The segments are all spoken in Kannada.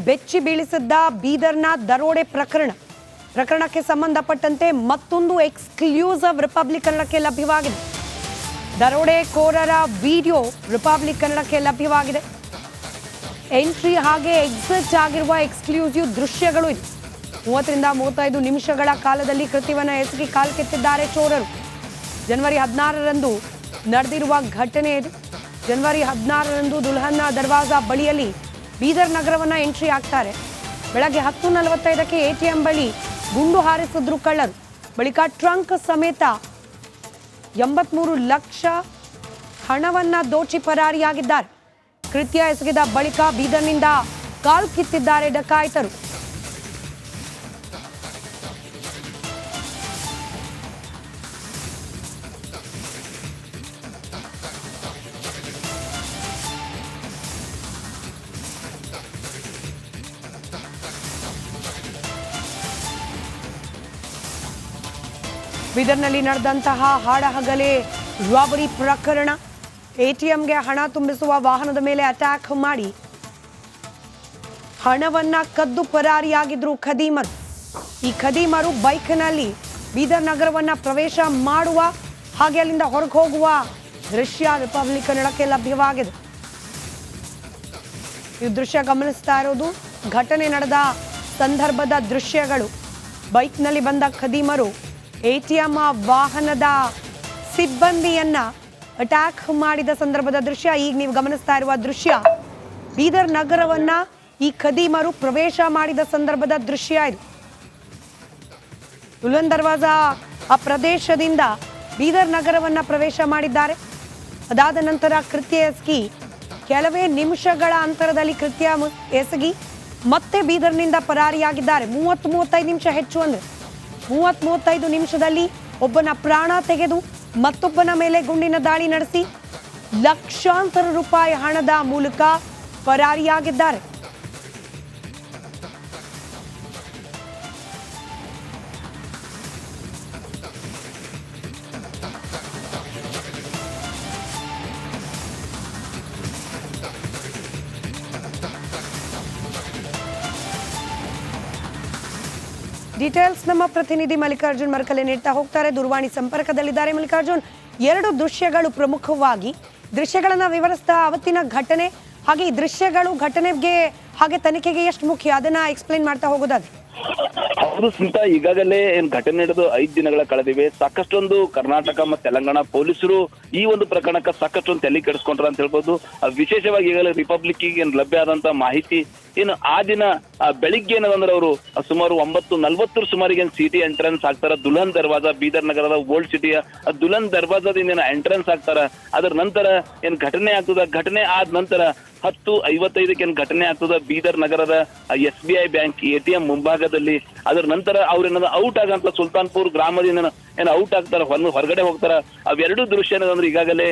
ಬೆಚ್ಚಿ ಬೀಳಿಸಿದ್ದ ಬೀದರ್ನ ದರೋಡೆ ಪ್ರಕರಣಕ್ಕೆ ಸಂಬಂಧಪಟ್ಟಂತೆ ಮತ್ತೊಂದು ಎಕ್ಸ್ಕ್ಲೂಸಿವ್ ರಿಪಬ್ಲಿಕ್ ಕನ್ನಡಕ್ಕೆ ಲಭ್ಯವಾಗಿದೆ. ದರೋಡೆಕೋರರ ವಿಡಿಯೋ ರಿಪಬ್ಲಿಕ್ ಕನ್ನಡಕ್ಕೆ ಲಭ್ಯವಾಗಿದೆ. ಎಂಟ್ರಿ ಹಾಗೆ ಎಕ್ಸಿಟ್ ಆಗಿರುವ ಎಕ್ಸ್ಕ್ಲೂಸಿವ್ ದೃಶ್ಯಗಳು ಇದು. 30 ರಿಂದ 35 ನಿಮಿಷಗಳ ಕಾಲದಲ್ಲಿ ಕೃತ್ಯವನ್ನು ಎಸಗಿ ಕಾಲ್ಕಿತ್ತಿದ್ದಾರೆ ಚೋರರು. ಜನವರಿ 16ರಂದು ನಡೆದಿರುವ ಘಟನೆ ಇದು. ಜನವರಿ 16ರಂದು ದುಲ್ಹನ್ ದರ್ವಾಜಾ ಬಳಿಯಲ್ಲಿ ಬೀದರ್ ನಗರವನ್ನು ಎಂಟ್ರಿ ಆಗ್ತಾರೆ. ಬೆಳಗ್ಗೆ 10:45ಕ್ಕೆ ATM ಬಳಿ ಗುಂಡು ಹಾರಿಸಿದ್ರು ಕಳ್ಳರು. ಬಳಿಕ ಟ್ರಂಕ್ ಸಮೇತ 83 ಲಕ್ಷ ಹಣವನ್ನ ದೋಚಿ ಪರಾರಿಯಾಗಿದ್ದಾರೆ. ಕೃತ್ಯ ಎಸಗಿದ ಬಳಿಕ ಬೀದರ್ನಿಂದ ಕಾಲ್ ಕಿತ್ತಿದ್ದಾರೆ ಡಕಾಯಿತರು. ಬೀದರ್ನಲ್ಲಿ ನಡೆದಂತಹ ಹಾಡಹಗಲೇ ರಾಬರಿ ಪ್ರಕರಣ. ATMಗೆ ಹಣ ತುಂಬಿಸುವ ವಾಹನದ ಮೇಲೆ ಅಟ್ಯಾಕ್ ಮಾಡಿ ಹಣವನ್ನ ಕದ್ದು ಪರಾರಿಯಾಗಿದ್ರು ಖದೀಮರು. ಈ ಖದೀಮರು ಬೈಕ್ನಲ್ಲಿ ಬೀದರ್ ನಗರವನ್ನ ಪ್ರವೇಶ ಮಾಡುವ ಹಾಗೆ ಅಲ್ಲಿಂದ ಹೊರಗೆ ಹೋಗುವ ದೃಶ್ಯ ರಿಪಬ್ಲಿಕ್ ಕನ್ನಡಕ್ಕೆ ಲಭ್ಯವಾಗಿದೆ. ಈ ದೃಶ್ಯ ಗಮನಿಸ್ತಾ ಇರೋದು ಘಟನೆ ನಡೆದ ಸಂದರ್ಭದ ದೃಶ್ಯಗಳು. ಬೈಕ್ನಲ್ಲಿ ಬಂದ ಖದೀಮರು ATM ವಾಹನದ ಸಿಬ್ಬಂದಿಯನ್ನ ಅಟ್ಯಾಕ್ ಮಾಡಿದ ಸಂದರ್ಭದ ದೃಶ್ಯ ಈಗ ನೀವು ಗಮನಿಸ್ತಾ ಇರುವ ದೃಶ್ಯ. ಬೀದರ್ ನಗರವನ್ನ ಈ ಖದೀಮರು ಪ್ರವೇಶ ಮಾಡಿದ ಸಂದರ್ಭದ ದೃಶ್ಯ ಇದು. ದುಲ್ಹನ್ ದರ್ವಾಜಾ ಆ ಪ್ರದೇಶದಿಂದ ಬೀದರ್ ನಗರವನ್ನ ಪ್ರವೇಶ ಮಾಡಿದ್ದಾರೆ. ಅದಾದ ನಂತರ ಕೃತ್ಯ ಎಸಗಿ ಕೆಲವೇ ನಿಮಿಷಗಳ ಅಂತರದಲ್ಲಿ ಕೃತ್ಯ ಎಸಗಿ ಮತ್ತೆ ಬೀದರ್ನಿಂದ ಪರಾರಿಯಾಗಿದ್ದಾರೆ. 30-35 ನಿಮಿಷ ಹೆಚ್ಚು ಅಂದ್ರೆ 30-35 ನಿಮಿಷದಲ್ಲಿ ಒಬ್ಬನ ಪ್ರಾಣ ತೆಗೆದು ಮತ್ತೊಬ್ಬನ ಮೇಲೆ ಗುಂಡಿನ ದಾಳಿ ನಡೆಸಿ ಲಕ್ಷಾಂತರ ರೂಪಾಯಿ ಹಣದ ಮೂಲಕ ಪರಾರಿಯಾಗಿದ್ದಾರೆ. ಡೀಟೇಲ್ಸ್ ನಮ್ಮ ಪ್ರತಿನಿಧಿ ಮಲ್ಲಿಕಾರ್ಜುನ್ ಮರಕಲೆ ನೀಡ್ತಾ ಹೋಗ್ತಾರೆ. ದೂರವಾಣಿ ಸಂಪರ್ಕದಲ್ಲಿದ್ದಾರೆ ಮಲ್ಲಿಕಾರ್ಜುನ್. 2 ದೃಶ್ಯಗಳು ಪ್ರಮುಖವಾಗಿ ದೃಶ್ಯಗಳನ್ನ ವಿವರಿಸ್ತಾ ಅವತ್ತಿನ ಘಟನೆ ಹಾಗೆ ಈ ದೃಶ್ಯಗಳು ಘಟನೆಗೆ ಹಾಗೆ ತನಿಖೆಗೆ ಎಷ್ಟು ಮುಖ್ಯ ಅದನ್ನ ಎಕ್ಸ್ಪ್ಲೈನ್ ಮಾಡ್ತಾ ಹೋಗೋದಾದ್ರೆ. ಹೌದು ಸ್ಮಿತಾ, ಈಗಾಗಲೇ ಏನ್ ಘಟನೆ ನಡೆದು 5 ದಿನಗಳ ಕಳೆದಿವೆ. ಸಾಕಷ್ಟೊಂದು ಕರ್ನಾಟಕ ಮತ್ತು ತೆಲಂಗಾಣ ಪೊಲೀಸರು ಈ ಒಂದು ಪ್ರಕರಣಕ್ಕೆ ಸಾಕಷ್ಟೊಂದು ತಲೆ ಕೆಡಿಸ್ಕೊಂಡ್ರ ಅಂತ ಹೇಳ್ಬೋದು. ವಿಶೇಷವಾಗಿ ಈಗಾಗಲೇ ರಿಪಬ್ಲಿಕ್ ಏನ್ ಲಭ್ಯ ಆದಂತ ಮಾಹಿತಿ ಏನು ಆ ದಿನ ಬೆಳಿಗ್ಗೆ ಏನದಂದ್ರೆ ಅವರು ಸುಮಾರು 9:40 ಸುಮಾರಿಗೆ ಸಿಟಿ ಎಂಟ್ರೆನ್ಸ್ ಆಗ್ತಾರ. ದುಲ್ಹನ್ ದರ್ವಾಜಾ ಬೀದರ್ ನಗರದ ಓಲ್ಡ್ ಸಿಟಿಯ ದುಲ್ಹನ್ ದರ್ವಾಜಾದಿಂದ ಎಂಟ್ರೆನ್ಸ್ ಆಗ್ತಾರ. ಅದರ ನಂತರ ಏನ್ ಘಟನೆ ಆಗ್ತದ. ಘಟನೆ ಆದ ನಂತರ 10:55ಕ್ಕೆ ಏನ್ ಘಟನೆ ಆಗ್ತದ ಬೀದರ್ ನಗರದ SBI ಬ್ಯಾಂಕ್ ATM ಮುಂಭಾಗದಲ್ಲಿ. ಅದರ ನಂತರ ಅವ್ರೇನ ಔಟ್ ಆಗಂತ ಸುಲ್ತಾನ್ಪುರ್ ಗ್ರಾಮದಿಂದ ಏನ್ ಔಟ್ ಆಗ್ತಾರ, ಹೊರಗಡೆ ಹೋಗ್ತಾರ. ಅವೆರಡು ದೃಶ್ಯ ಏನಂದ್ರೆ ಈಗಾಗಲೇ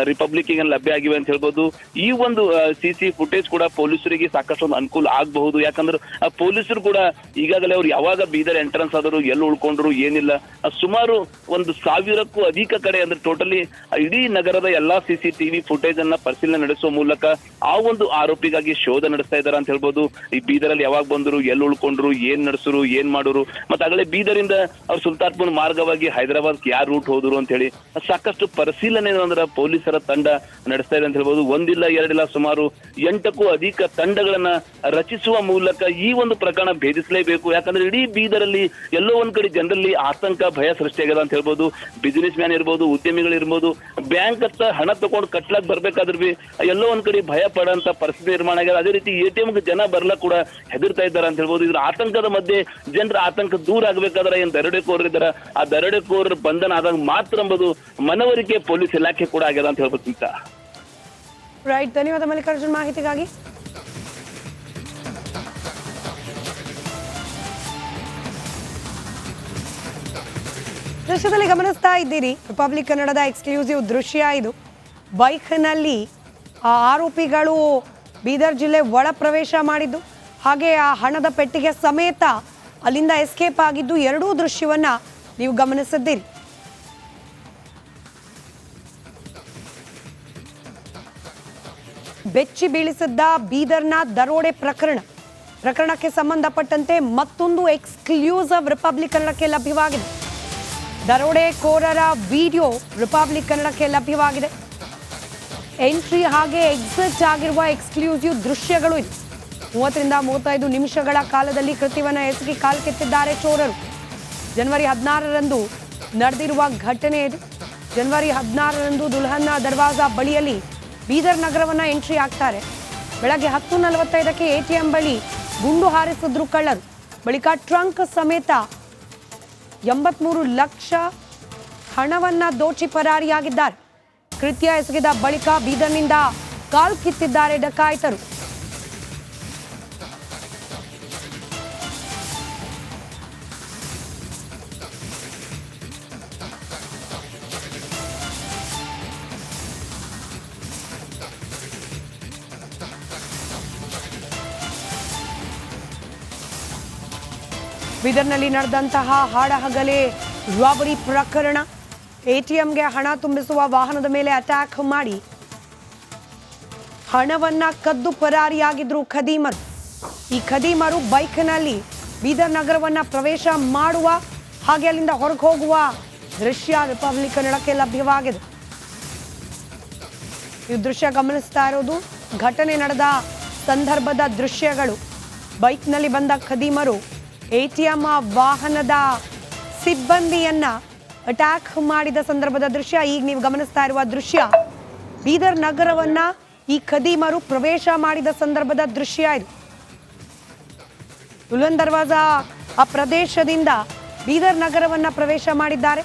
ರಿಪಬ್ಲಿಕ್ ಲಭ್ಯ ಆಗಿವೆ ಅಂತ ಹೇಳ್ಬೋದು. ಈ ಒಂದು CC ಫುಟೇಜ್ ಕೂಡ ಪೊಲೀಸರಿಗೆ ಸಾಕಷ್ಟೊಂದು ಅನುಕೂಲ ಆಗಬಹುದು. ಯಾಕಂದ್ರೆ ಪೊಲೀಸರು ಕೂಡ ಈಗಾಗಲೇ ಅವ್ರು ಯಾವಾಗ ಬೀದರ್ ಎಂಟ್ರೆನ್ಸ್ ಆದರು, ಎಲ್ಲಿ ಉಳ್ಕೊಂಡ್ರು ಏನಿಲ್ಲ, ಸುಮಾರು 1,000ಕ್ಕೂ ಅಧಿಕ ಕಡೆ ಅಂದ್ರೆ ಟೋಟಲಿ ಇಡೀ ನಗರದ ಎಲ್ಲಾ CCTV ಫುಟೇಜ್ ಅನ್ನ ಪರಿಶೀಲನೆ ನಡೆಸುವ ಮೂಲಕ ಆ ಒಂದು ಆರೋಪಿಗಾಗಿ ಶೋಧ ನಡೆಸ್ತಾ ಇದಾರೆ ಅಂತ ಹೇಳ್ಬೋದು. ಈ ಬೀದರಲ್ಲಿ ಯಾವಾಗ ಬಂದ್ರು, ಎಲ್ಲಿ ಉಳ್ಕೊಂಡ್ರು, ಏನ್ ನಡೆಸರು, ಏನ್ ಮಾಡೋರು, ಮತ್ತೆ ಆಗಲೇ ಬೀದರಿಂದ ಅವ್ರು ಸುಲ್ತಾನ್ಪುರ್ ಮಾರ್ಗವಾಗಿ ಹೈದರಾಬಾದ್ ಯಾರು ರೂಟ್ ಹೋದ್ರು ಅಂತ ಹೇಳಿ ಸಾಕಷ್ಟು ಪರಿಶೀಲನೆ ಅಂದ್ರೆ ಪೊಲೀಸರ ತಂಡ ನಡೆಸ್ತಾ ಇದೆ ಅಂತ ಹೇಳ್ಬೋದು. 1 ಇಲ್ಲ 2 ಇಲ್ಲ, ಸುಮಾರು 8ಕ್ಕೂ ಅಧಿಕ ತಂಡಗಳನ್ನ ರಚಿಸುವ ಮೂಲಕ ಈ ಒಂದು ಪ್ರಕರಣ ಭೇದಿಸಲೇಬೇಕು. ಯಾಕಂದ್ರೆ ಇಡೀ ಬೀದರಲ್ಲಿ ಎಲ್ಲೋ ಒಂದ್ ಕಡೆ ಜನರಲ್ಲಿ ಆತಂಕ, ಭಯ ಸೃಷ್ಟಿಯಾಗದ ಅಂತ ಹೇಳ್ಬೋದು. ಬಿಸಿನೆಸ್ ಮ್ಯಾನ್ ಇರ್ಬೋದು, ಉದ್ಯಮಿಗಳಿರ್ಬೋದು, ಬ್ಯಾಂಕ್ ಹತ್ತ ಹಣ ತಗೊಂಡು ಕಟ್ಲಾಕ್ ಬರ್ಬೇಕಾದ್ರೆ ಬಿ ಎಲ್ಲೋ ಒಂದ್ ಕಡೆ ಭಯ ಪಡೋಂತ ಪರಿಸ್ಥಿತಿ ನಿರ್ಮಾಣ ಆಗ್ಯದ. ಅದೇ ರೀತಿ ATMಗೆ ಜನ ಬರ್ಲಕ್ ಕೂಡ ಹೆದರ್ತಾ ಇದ್ದಾರೆ ಅಂತ ಹೇಳ್ಬೋದು. ಇದ್ರ ಆತಂಕದ ಮಧ್ಯೆ ಜನರ ಆತಂಕ ದೂರ ಆಗ್ಬೇಕಾದ್ರೆ ಏನ್ ದರೋಡೆಕೋರರು ಇದಾರ, ಆ ದರೋಡೆಕೋರರ ಬಂಧನ ಆದಾಗ ಮಾತ್ರ ಎಂಬುದು ಮನವರಿಕೆ ಪೊಲೀಸ್ ಇಲಾಖೆ ಕೂಡ ಆಗ್ಯದ ಅಂತ ಹೇಳ್ಬೋದು ಅಂತ. ರೈಟ್, ಧನ್ಯವಾದ ಮಲ್ಲಿಕಾರ್ಜುನ್ ಮಾಹಿತಿಗಾಗಿ. ದೃಶ್ಯದಲ್ಲಿ ಗಮನಿಸ್ತಾ ಇದ್ದೀರಿ ರಿಪಬ್ಲಿಕ್ ಕನ್ನಡದ ಎಕ್ಸ್ಕ್ಲೂಸಿವ್ ದೃಶ್ಯ ಇದು. ಬೈಕ್ನಲ್ಲಿ ಆ ಆರೋಪಿಗಳು ಬೀದರ್ ಜಿಲ್ಲೆ ಒಳ ಪ್ರವೇಶ ಮಾಡಿದ್ದು ಹಾಗೆ ಆ ಹಣದ ಪೆಟ್ಟಿಗೆ ಸಮೇತ ಅಲ್ಲಿಂದ ಎಸ್ಕೇಪ್ ಆಗಿದ್ದು ಎರಡೂ ದೃಶ್ಯವನ್ನ ನೀವು ಗಮನಿಸಿದ್ದೀರಿ. ಬೆಚ್ಚಿ ಬೀಳಿಸಿದ್ದ ಬೀದರ್ನ ದರೋಡೆ ಪ್ರಕರಣಕ್ಕೆ ಸಂಬಂಧಪಟ್ಟಂತೆ ಮತ್ತೊಂದು ಎಕ್ಸ್ಕ್ಲೂಸಿವ್ ರಿಪಬ್ಲಿಕ್ ಕನ್ನಡಕ್ಕೆ ಲಭ್ಯವಾಗಿದೆ. ದರೋಡೆಕೋರರ ವಿಡಿಯೋ ರಿಪಬ್ಲಿಕ್ ಕನ್ನಡಕ್ಕೆ ಲಭ್ಯವಾಗಿದೆ. ಎಂಟ್ರಿ ಹಾಗೆ ಎಕ್ಸಿಟ್ ಆಗಿರುವ ಎಕ್ಸ್ಕ್ಲೂಸಿವ್ ದೃಶ್ಯಗಳು ಇದು. 30ರಿಂದ 35 ನಿಮಿಷಗಳ ಕಾಲದಲ್ಲಿ ಕೃತ್ಯವನ್ನು ಎಸಗಿ ಕಾಲ್ಕಿತ್ತಿದ್ದಾರೆ ಚೋರರು. ಜನವರಿ 16ರಂದು ನಡೆದಿರುವ ಘಟನೆ ಇದು. ಜನವರಿ 16ರಂದು ದುಲ್ಹನ್ ದರ್ವಾಜಾ ಬಳಿಯಲ್ಲಿ ಬೀದರ್ ನಗರವನ್ನು ಎಂಟ್ರಿ ಆಗ್ತಾರೆ. ಬೆಳಗ್ಗೆ 10:45ಕ್ಕೆ ATM ಬಳಿ ಗುಂಡು ಹಾರಿಸಿದ್ರು ಕಳ್ಳರು. ಬಳಿಕ ಟ್ರಂಕ್ ಸಮೇತ 83 ಲಕ್ಷ ಹಣವನ್ನ ದೋಚಿ ಪರಾರಿಯಾಗಿದ್ದಾರೆ. ಕೃತ್ಯ ಎಸಗಿದ ಬಳಿಕ ಬೀದರ್ನಿಂದ ಕಾಲ್ ಕಿತ್ತಿದ್ದಾರೆ ಡಕಾಯಿತರು. ಬೀದರ್ನಲ್ಲಿ ನಡೆದಂತಹ ಹಾಡಹಗಲೇ ರಾಬರಿ ಪ್ರಕರಣ. ATMಗೆ ಹಣ ತುಂಬಿಸುವ ವಾಹನದ ಮೇಲೆ ಅಟ್ಯಾಕ್ ಮಾಡಿ ಹಣವನ್ನ ಕದ್ದು ಪರಾರಿಯಾಗಿದ್ರು ಖದೀಮರು. ಈ ಖದೀಮರು ಬೈಕ್ನಲ್ಲಿ ಬೀದರ್ ನಗರವನ್ನ ಪ್ರವೇಶ ಮಾಡುವ ಹಾಗೆ ಅಲ್ಲಿಂದ ಹೊರಗೆ ಹೋಗುವ ದೃಶ್ಯ ರಿಪಬ್ಲಿಕ್ ಕನ್ನಡಕ್ಕೆ ಲಭ್ಯವಾಗಿದೆ. ಈ ದೃಶ್ಯ ಗಮನಿಸ್ತಾ ಇರೋದು ಘಟನೆ ನಡೆದ ಸಂದರ್ಭದ ದೃಶ್ಯಗಳು. ಬೈಕ್ನಲ್ಲಿ ಬಂದ ಖದೀಮರು ATM ವಾಹನದ ಸಿಬ್ಬಂದಿಯನ್ನ ಅಟ್ಯಾಕ್ ಮಾಡಿದ ಸಂದರ್ಭದ ದೃಶ್ಯ ಈಗ ನೀವು ಗಮನಿಸ್ತಾ ಇರುವ ದೃಶ್ಯ. ಬೀದರ್ ನಗರವನ್ನ ಈ ಖದೀಮರು ಪ್ರವೇಶ ಮಾಡಿದ ಸಂದರ್ಭದ ದೃಶ್ಯ ಇದು. ದುಲ್ಹನ್ ದರ್ವಾಜಾ ಆ ಪ್ರದೇಶದಿಂದ ಬೀದರ್ ನಗರವನ್ನ ಪ್ರವೇಶ ಮಾಡಿದ್ದಾರೆ.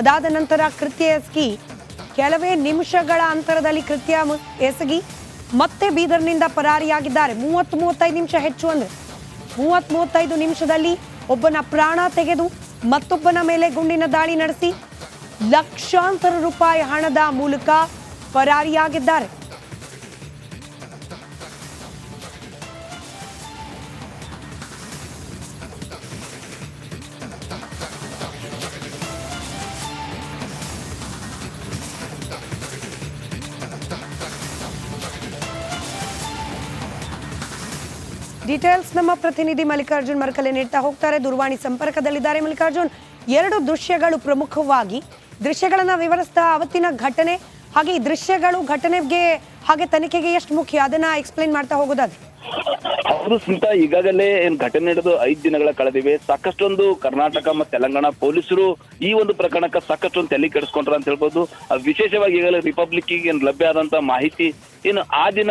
ಅದಾದ ನಂತರ ಕೃತ್ಯ ಎಸಗಿ ಕೆಲವೇ ನಿಮಿಷಗಳ ಅಂತರದಲ್ಲಿ ಕೃತ್ಯ ಎಸಗಿ ಮತ್ತೆ ಬೀದರ್ನಿಂದ ಪರಾರಿಯಾಗಿದ್ದಾರೆ. 30-35 ನಿಮಿಷ ಹೆಚ್ಚು ಅಂದ್ರೆ 30-35 ನಿಮಿಷದಲ್ಲಿ ಒಬ್ಬನ ಪ್ರಾಣ ತೆಗೆದು ಮತ್ತೊಬ್ಬನ ಮೇಲೆ ಗುಂಡಿನ ದಾಳಿ ನಡೆಸಿ ಲಕ್ಷಾಂತರ ರೂಪಾಯಿ ಹಣದ ಮೂಲಕ ಪರಾರಿಯಾಗಿದ್ದಾರೆ. ಡೀಟೇಲ್ಸ್ ನಮ್ಮ ಪ್ರತಿನಿಧಿ ಮಲ್ಲಿಕಾರ್ಜುನ್ ಮರಕಲೆ ನೀಡ್ತಾ ಹೋಗ್ತಾರೆ. ದೂರವಾಣಿ ಸಂಪರ್ಕದಲ್ಲಿದ್ದಾರೆ ಮಲ್ಲಿಕಾರ್ಜುನ್. 2 ದೃಶ್ಯಗಳು ಪ್ರಮುಖವಾಗಿ ದೃಶ್ಯಗಳನ್ನ ವಿವರಿಸ್ತಾ ಅವತ್ತಿನ ಘಟನೆ ಹಾಗೆ ಈ ದೃಶ್ಯಗಳು ಘಟನೆಗೆ ಹಾಗೆ ತನಿಖೆಗೆ ಎಷ್ಟು ಮುಖ್ಯ ಅದನ್ನ ಎಕ್ಸ್ಪ್ಲೈನ್ ಮಾಡ್ತಾ ಹೋಗೋದಾದ್ರೆ. ಹೌದು ಸ್ಮಿತಾ, ಈಗಾಗಲೇ ಘಟನೆ ನಡೆದು 5 ದಿನಗಳ ಕಳೆದಿವೆ. ಸಾಕಷ್ಟೊಂದು ಕರ್ನಾಟಕ ಮತ್ತು ತೆಲಂಗಾಣ ಪೊಲೀಸರು ಈ ಒಂದು ಪ್ರಕರಣಕ್ಕೆ ಸಾಕಷ್ಟೊಂದು ತಲೆ ಕೆಡಿಸ್ಕೊಂಡ್ರ ಅಂತ ಹೇಳ್ಬೋದು. ವಿಶೇಷವಾಗಿ ಈಗಾಗಲೇ ರಿಪಬ್ಲಿಕ್ ಲಭ್ಯ ಆದಂತ ಮಾಹಿತಿ ಏನು ಆ ದಿನ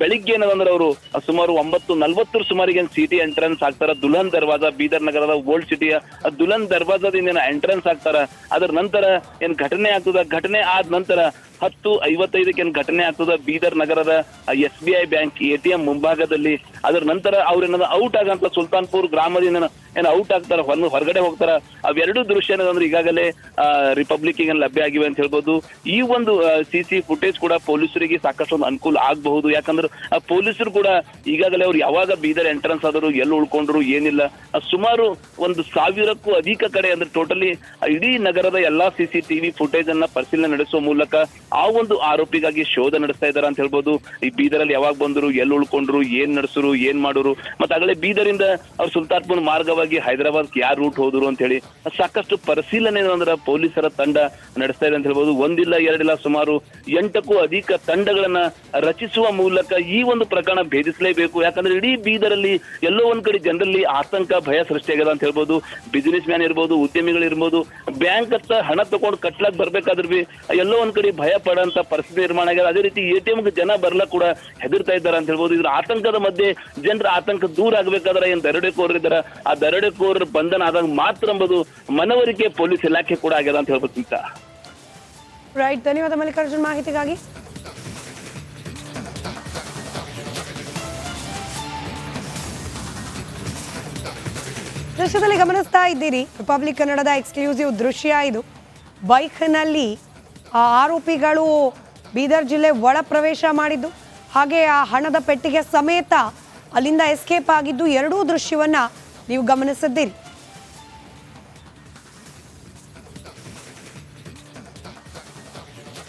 ಬೆಳಿಗ್ಗೆ ಏನದಂದ್ರೆ ಅವರು ಸುಮಾರು 9:40 ಸುಮಾರಿಗೆ ಸಿಟಿ ಎಂಟ್ರೆನ್ಸ್ ಆಗ್ತಾರ. ದುಲ್ಹನ್ ದರ್ವಾಜಾ ಬೀದರ್ ನಗರದ ಓಲ್ಡ್ ಸಿಟಿಯ ದುಲ್ಹನ್ ದರ್ವಾಜಾದಿಂದ ಎಂಟ್ರೆನ್ಸ್ ಆಗ್ತಾರ. ಅದರ ನಂತರ ಏನ್ ಘಟನೆ ಆಗ್ತದ, ಘಟನೆ ಆದ ನಂತರ 10:55ಕ್ಕೆ ಘಟನೆ ಆಗ್ತದ ಬೀದರ್ ನಗರದ SBI ಬ್ಯಾಂಕ್ ATM ಮುಂಭಾಗದಲ್ಲಿ. ಅದರ ನಂತರ ಅವ್ರೇನ ಔಟ್ ಆಗಂತ ಸುಲ್ತಾನ್ಪುರ್ ಗ್ರಾಮದಿಂದ ಏನು ಔಟ್ ಆಗ್ತಾರ, ಹೊರಗಡೆ ಹೋಗ್ತಾರ. ಅವೆರಡು ದೃಶ್ಯ ಏನಂದ್ರೆ ಈಗಾಗಲೇ ರಿಪಬ್ಲಿಕ್ ಲಭ್ಯ ಆಗಿವೆ ಅಂತ ಹೇಳ್ಬೋದು. ಈ ಒಂದು CC ಫುಟೇಜ್ ಕೂಡ ಪೊಲೀಸರಿಗೆ ಸಾಕಷ್ಟೊಂದು ಅನುಕೂಲ ಆಗಬಹುದು. ಯಾಕಂದ್ರೆ ಪೊಲೀಸರು ಕೂಡ ಈಗಾಗಲೇ ಅವ್ರು ಯಾವಾಗ ಬೀದರ್ ಎಂಟ್ರೆನ್ಸ್ ಆದರು, ಎಲ್ಲಿ ಉಳ್ಕೊಂಡ್ರು ಏನಿಲ್ಲ, ಸುಮಾರು 1,000ಕ್ಕೂ ಅಧಿಕ ಕಡೆ ಅಂದ್ರೆ ಟೋಟಲಿ ಇಡೀ ನಗರದ ಎಲ್ಲಾ CCTV ಫುಟೇಜ್ ಅನ್ನ ಪರಿಶೀಲನೆ ನಡೆಸುವ ಮೂಲಕ ಆ ಒಂದು ಆರೋಪಿಗಾಗಿ ಶೋಧ ನಡೆಸ್ತಾ ಇದಾರೆ ಅಂತ ಹೇಳ್ಬೋದು. ಈ ಬೀದರಲ್ಲಿ ಯಾವಾಗ ಬಂದ್ರು, ಎಲ್ಲಿ ಉಳ್ಕೊಂಡ್ರು, ಏನ್ ನಡೆಸರು, ಏನ್ ಮಾಡೋರು, ಮತ್ತೆ ಆಗಲೇ ಬೀದರಿಂದ ಅವ್ರು ಸುಲ್ತಾನ್ಪುರ್ ಮಾರ್ಗವಾಗಿ ಹೈದರಾಬಾದ್ ಯಾರು ರೂಟ್ ಹೋದ್ರು ಅಂತ ಹೇಳಿ ಸಾಕಷ್ಟು ಪರಿಶೀಲನೆ ಅಂದ್ರೆ ಪೊಲೀಸರ ತಂಡ ನಡೆಸ್ತಾ ಇದೆ ಅಂತ ಹೇಳ್ಬೋದು. ಒಂದಿಲ್ಲ ಎರಡಿಲ್ಲ, ಸುಮಾರು 8ಕ್ಕೂ ಅಧಿಕ ತಂಡಗಳನ್ನ ರಚಿಸುವ ಮೂಲಕ ಈ ಒಂದು ಪ್ರಕರಣ ಭೇದಿಸಲೇಬೇಕು. ಯಾಕಂದ್ರೆ ಇಡೀ ಬೀದರಲ್ಲಿ ಎಲ್ಲೋ ಒಂದ್ ಕಡೆ ಜನರಲ್ಲಿ ಆತಂಕ, ಭಯ ಸೃಷ್ಟಿಯಾಗದ ಅಂತ ಹೇಳ್ಬೋದು. ಬಿಸಿನೆಸ್ ಮ್ಯಾನ್ ಇರ್ಬೋದು, ಉದ್ಯಮಿಗಳಿರ್ಬೋದು, ಬ್ಯಾಂಕ್ ಹತ್ತ ಹಣ ತಗೊಂಡು ಕಟ್ಲಾಕ್ ಬರ್ಬೇಕಾದ್ರೆ ಬಿ ಎಲ್ಲೋ ಒಂದ್ ಕಡೆ ಭಯ ಪಡೋಂತ ಪರಿಸ್ಥಿತಿ ನಿರ್ಮಾಣ ಆಗ್ಯದ. ಅದೇ ರೀತಿ ATMಗೆ ಜನ ಬರ್ಲಕ್ ಕೂಡ ಹೆದರ್ತಾ ಇದ್ದಾರೆ ಅಂತ ಹೇಳ್ಬೋದು. ಇದ್ರ ಆತಂಕದ ಮಧ್ಯೆ ಜನರ ಆತಂಕ ದೂರ ಆಗ್ಬೇಕಾದ್ರೆ ಏನ್ ದರೋಡೆಕೋರರು ಇದ್ದಾರೆ, ಆ ದರೋಡೆಕೋರರ ಬಂಧನ ಆದಾಗ ಮಾತ್ರ ಎಂಬುದು ಮನವರಿಕೆ ಪೊಲೀಸ್ ಇಲಾಖೆ ಕೂಡ ಆಗ್ಯದ ಅಂತ ಹೇಳ್ಬೋದು. ಅಂತ ರೈಟ್, ಧನ್ಯವಾದ ಮಲ್ಲಿಕಾರ್ಜುನ್ ಮಾಹಿತಿಗಾಗಿ. ದೃಶ್ಯದಲ್ಲಿ ಗಮನಿಸ್ತಾ ಇದ್ದೀರಿ ರಿಪಬ್ಲಿಕ್ ಕನ್ನಡದ ಎಕ್ಸ್ಕ್ಲೂಸಿವ್ ದೃಶ್ಯ ಇದು. ಬೈಕ್ನಲ್ಲಿ ಆ ಆರೋಪಿಗಳು ಬೀದರ್ ಜಿಲ್ಲೆ ಒಳ ಪ್ರವೇಶ ಮಾಡಿದ್ದು ಹಾಗೆ ಆ ಹಣದ ಪೆಟ್ಟಿಗೆ ಸಮೇತ ಅಲ್ಲಿಂದ ಎಸ್ಕೇಪ್ ಆಗಿದ್ದು ಎರಡೂ ದೃಶ್ಯವನ್ನ ನೀವು ಗಮನಿಸಿದ್ದೀರಿ.